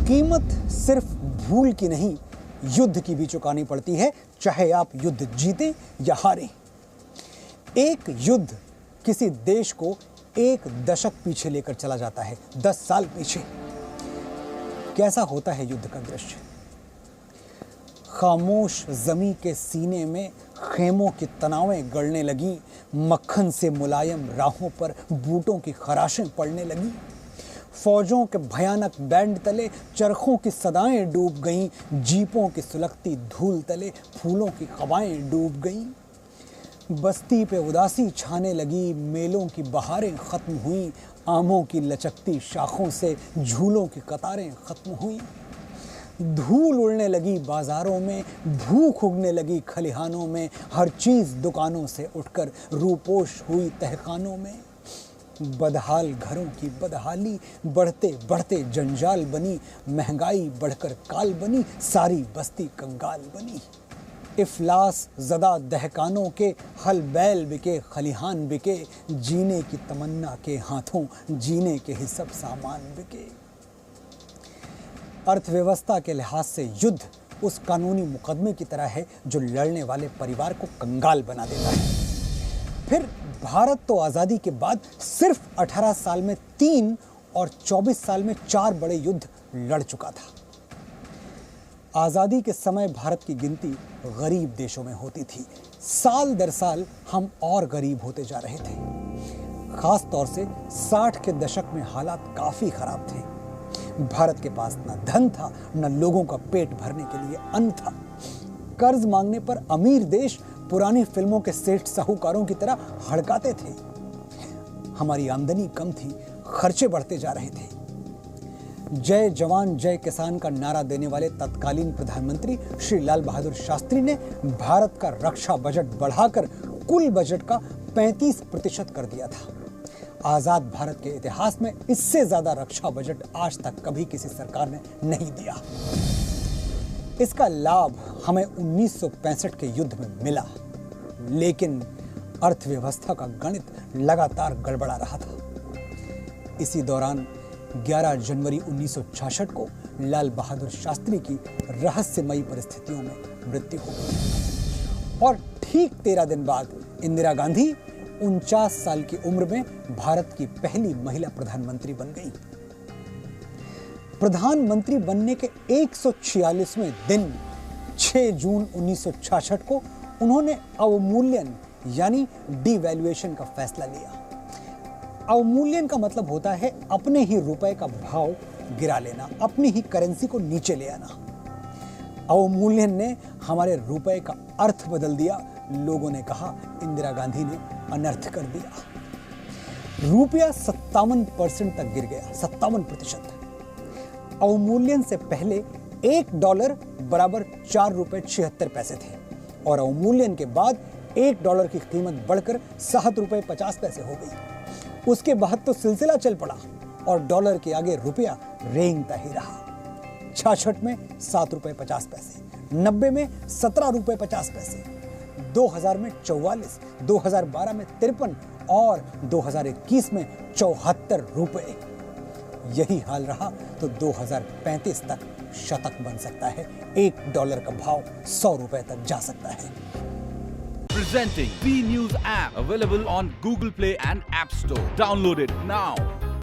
कीमत सिर्फ भूल की नहीं, युद्ध की भी चुकानी पड़ती है, चाहे आप युद्ध जीतें या हारें। एक युद्ध किसी देश को एक दशक पीछे लेकर चला जाता है, 10 साल पीछे। कैसा होता है युद्ध का दृश्य? खामोश जमी के सीने में खेमों की तनावें गड़ने लगी, मक्खन से मुलायम राहों पर बूटों की खराशें पड़ने लगी। फौजों के भयानक बैंड तले चरखों की सदाएं डूब गईं, जीपों की सुलगती धूल तले फूलों की हवाएं डूब गईं। बस्ती पे उदासी छाने लगी, मेलों की बहारें खत्म हुईं, आमों की लचकती शाखों से झूलों की कतारें खत्म हुईं। धूल उड़ने लगी बाजारों में, भूख उगने लगी खलिहानों में, हर चीज दुकानों से उठकर रूपोश हुई तहखानों में। बदहाल घरों की बदहाली बढ़ते बढ़ते जंजाल बनी, महंगाई बढ़कर काल बनी, सारी बस्ती कंगाल बनी। इफलास ज़दा दहकानों के हल बैल बिके, खलिहान बिके, जीने की तमन्ना के हाथों जीने के ही सब सामान बिके। अर्थव्यवस्था के लिहाज से युद्ध उस कानूनी मुकदमे की तरह है जो लड़ने वाले परिवार को कंगाल बना देता है। फिर भारत तो आज़ादी के बाद सिर्फ 18 साल में 3 और 24 साल में 4 बड़े युद्ध लड़ चुका था। आज़ादी के समय भारत की गिनती गरीब देशों में होती थी। साल दर साल हम और गरीब होते जा रहे थे। खास तौर से 60 के दशक में हालात काफ़ी खराब थे। भारत के पास न धन था, न लोगों का पेट भरने के लिए अन्न था। कर्ज मांगने पर अमीर देश पुरानी फिल्मों के सेठ साहूकारों की तरह हड़काते थे। हमारी आमदनी कम थी, खर्चे बढ़ते जा रहे थे। जय जवान जय किसान का नारा देने वाले तत्कालीन प्रधानमंत्री श्री लाल बहादुर शास्त्री ने भारत का रक्षा बजट बढ़ाकर कुल बजट का 35% कर दिया था। आजाद भारत के इतिहास में इससे ज्यादा रक्षा बजट आज तक कभी किसी सरकार ने नहीं दिया। इसका लाभ हमें 1965 के युद्ध में मिला, लेकिन अर्थव्यवस्था का गणित लगातार गड़बड़ा रहा था। इसी दौरान 11 जनवरी 1966 को लाल बहादुर शास्त्री की रहस्यमयी परिस्थितियों में मृत्यु हो गई और ठीक 13 दिन बाद इंदिरा गांधी 49 साल की उम्र में भारत की पहली महिला प्रधानमंत्री बन गई। प्रधानमंत्री बनने के 146वें दिन 6 जून 1966 को उन्होंने अवमूल्यन यानी डिवैल्यूएशन का फैसला लिया। अवमूल्यन का मतलब होता है अपने ही रुपए का भाव गिरा लेना, अपनी ही करेंसी को नीचे ले आना। अवमूल्यन ने हमारे रुपए का अर्थ बदल दिया। लोगों ने कहा इंदिरा गांधी ने अनर्थ कर दिया। रुपया 57% तक गिर गया, 57%। अवमूल्यन से पहले $1 बराबर 4 रुपए 76 पैसे थे और अवमूल्यन के बाद $1 की कीमत बढ़कर 7 रुपए 50 पैसे हो गई। उसके बाद तो सिलसिला चल पड़ा और डॉलर के आगे रुपया रेंगता ही रहा। 66 में 7 रुपए 50 पैसे, 90 में 17 रुपए 50 पैसे, 2000 में 44, 2012 में 53 और 2021 में 74 रुपए। यही हाल रहा तो 2035 तक शतक बन सकता है। $1 का भाव 100 रुपए तक जा सकता है। Presenting B News app available on Google Play and App Store. Download it now.